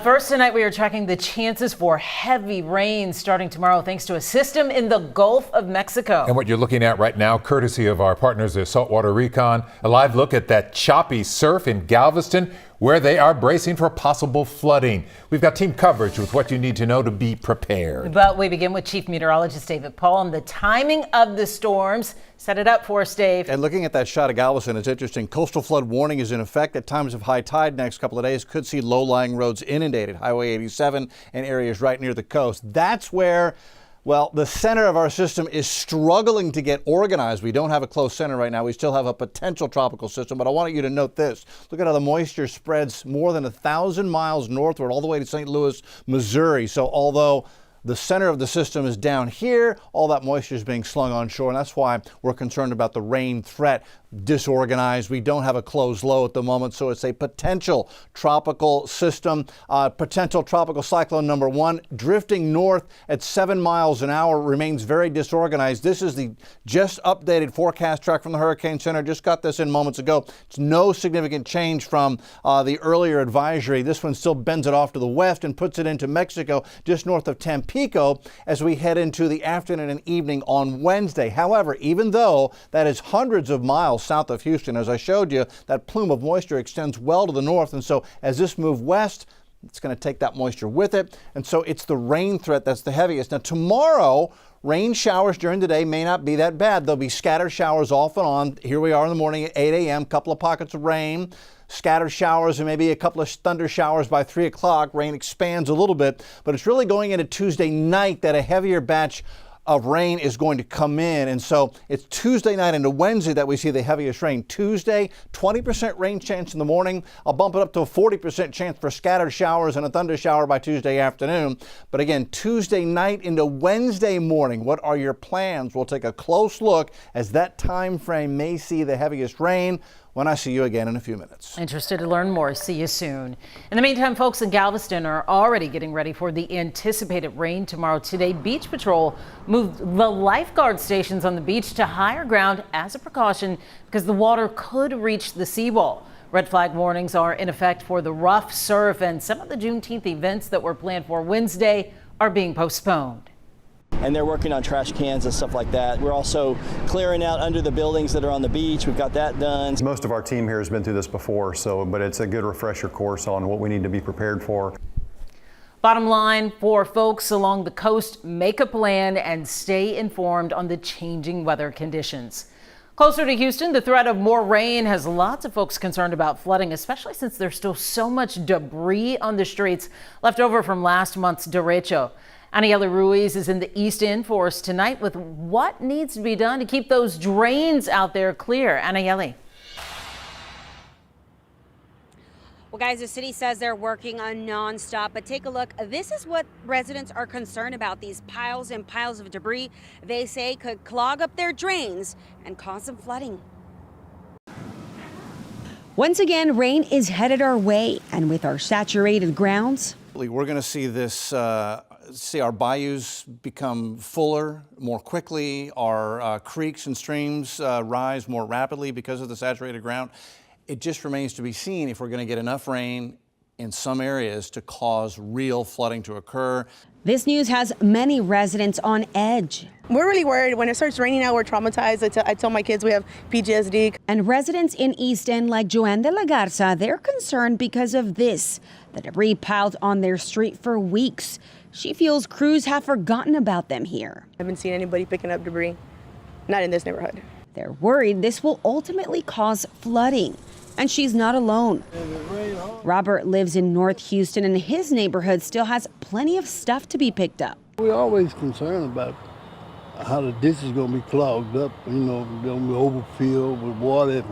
First tonight, we are tracking the chances for heavy rain starting tomorrow thanks to a system in the Gulf of Mexico. And what you're looking at right now, courtesy of our partners at Saltwater Recon, a live look at that choppy surf in Galveston, where they are bracing for possible flooding. We've got team coverage with what you need to know to be prepared. But we begin with Chief Meteorologist David Paul on the timing of the storms. Set it up for us, Dave. And looking at that shot of Galveston, it's interesting. Coastal flood warning is in effect at times of high tide. Next couple of days could see low-lying roads inundated. Highway 87 and areas right near the coast. That's where, well, the center of our system is struggling to get organized. We don't have a close center right now. We still have a potential tropical system, but I want you to note this. Look at how the moisture spreads more than 1,000 miles northward all the way to St. Louis, Missouri. So although the center of the system is down here, all that moisture is being slung on shore, and that's why we're concerned about the rain threat. Disorganized. We don't have a closed low at the moment, so it's a potential tropical system. Potential tropical cyclone number 1 drifting north at 7 miles an hour, remains very disorganized. This is the just updated forecast track from the Hurricane Center. Just got this in moments ago. It's no significant change from the earlier advisory. This one still bends it off to the west and puts it into Mexico just north of Tampico as we head into the afternoon and evening on Wednesday. However, even though that is hundreds of miles south of Houston, as I showed you, that plume of moisture extends well to the north, and so as this moves west, it's going to take that moisture with it, and so it's the rain threat that's the heaviest. Now tomorrow, rain showers during the day may not be that bad. There'll be scattered showers off and on. Here we are in the morning at 8 a.m., couple of pockets of rain, scattered showers, and maybe a couple of thunder showers by 3 o'clock. Rain expands a little bit, but it's really going into Tuesday night that a heavier batch of rain is going to come in, and so it's Tuesday night into Wednesday that we see the heaviest rain. Tuesday, 20% rain chance in the morning. I'll bump it up to a 40% chance for scattered showers and a thunder shower by Tuesday afternoon. But again, Tuesday night into Wednesday morning, what are your plans? We'll take a close look as that time frame may see the heaviest rain when I see you again in a few minutes. Interested to learn more. See you soon. In the meantime, folks in Galveston are already getting ready for the anticipated rain tomorrow. Today, Beach Patrol moved the lifeguard stations on the beach to higher ground as a precaution because the water could reach the seawall. Red flag warnings are in effect for the rough surf, and some of the Juneteenth events that were planned for Wednesday are being postponed. And they're working on trash cans and stuff like that. We're also clearing out under the buildings that are on the beach. We've got that done. Most of our team here has been through this before, but it's a good refresher course on what we need to be prepared for. Bottom line for folks along the coast, make a plan and stay informed on the changing weather conditions. Closer to Houston, the threat of more rain has lots of folks concerned about flooding, especially since there's still so much debris on the streets left over from last month's derecho. Aniela Ruiz is in the East End for us tonight with what needs to be done to keep those drains out there clear. Aniela. Well, guys, the city says they're working on nonstop, but take a look. This is what residents are concerned about. These piles and piles of debris they say could clog up their drains and cause some flooding. Once again, rain is headed our way, and with our saturated grounds, we're going to see this. See our bayous become fuller more quickly, our creeks and streams rise more rapidly because of the saturated ground. It just remains to be seen if we're going to get enough rain in some areas to cause real flooding to occur. This news has many residents on edge. We're really worried. When it starts raining now, we're traumatized. I tell my kids we have PTSD. And residents in East End like Joanne de la Garza, they're concerned because of this. The debris piled on their street for weeks. She feels crews have forgotten about them here. I haven't seen anybody picking up debris, not in this neighborhood. They're worried this will ultimately cause flooding. And she's not alone. Robert lives in North Houston, and his neighborhood still has plenty of stuff to be picked up. We're always concerned about how the ditch is going to be clogged up, going to be overfilled with water.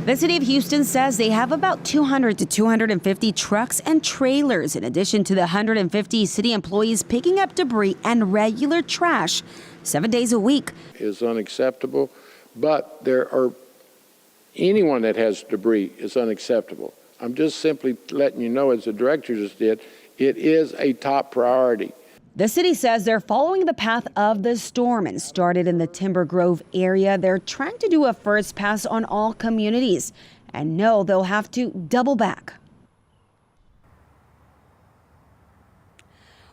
The city of Houston says they have about 200 to 250 trucks and trailers, in addition to the 150 city employees picking up debris and regular trash 7 days a week. Is unacceptable, but anyone that has debris is unacceptable. I'm just simply letting you know, as the director just did, it is a top priority. The city says they're following the path of the storm and started in the Timber Grove area. They're trying to do a first pass on all communities and know they'll have to double back.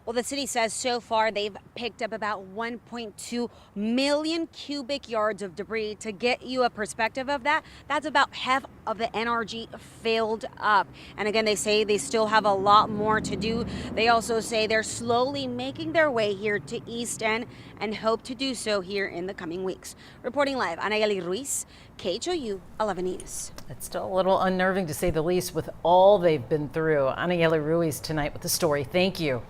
Well, the city says so far they've picked up about 1.2 million cubic yards of debris. To get you a perspective of that, that's about half of the NRG filled up. And again, they say they still have a lot more to do. They also say they're slowly making their way here to East End and hope to do so here in the coming weeks. Reporting live, Anayeli Ruiz, KHOU 11 News. It's still a little unnerving to say the least with all they've been through. Anayeli Ruiz tonight with the story. Thank you.